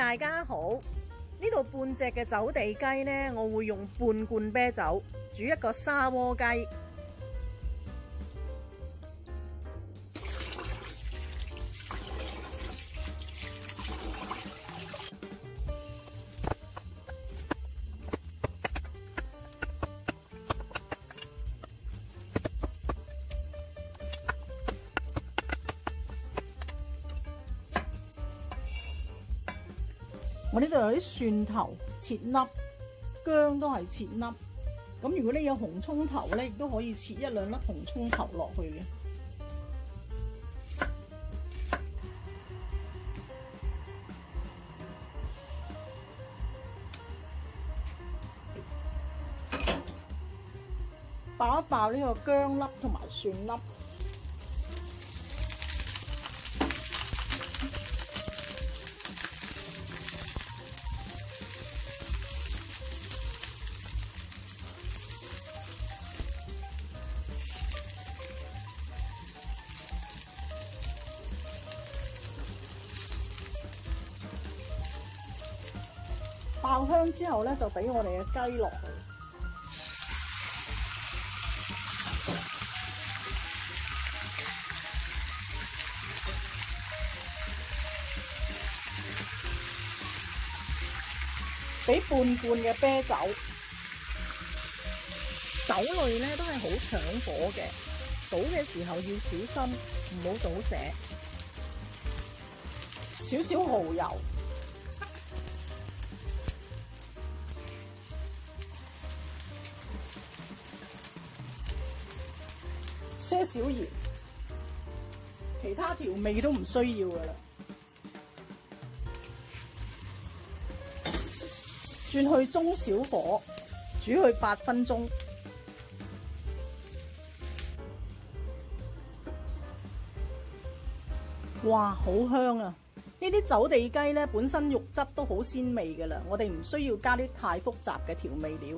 大家好，呢度半隻嘅走地雞呢，我會用半罐啤酒煮一個砂鍋雞。我呢度有啲蒜頭切粒，薑都係切粒。咁如果你有紅葱頭咧，亦都可以切一兩粒紅葱頭落去嘅。爆一爆呢個薑粒同埋蒜粒。爆香之後咧，就俾我哋嘅雞落去，俾半罐嘅啤酒。酒類咧都係好搶火嘅，倒嘅時候要小心，唔好倒瀉。少少蠔油。些少鹽，其他調味都唔需要噶啦。轉去中小火煮去8分鐘。哇，好香啊！呢啲走地雞咧，本身肉質都好鮮味噶啦，我哋唔需要加啲太複雜嘅調味料。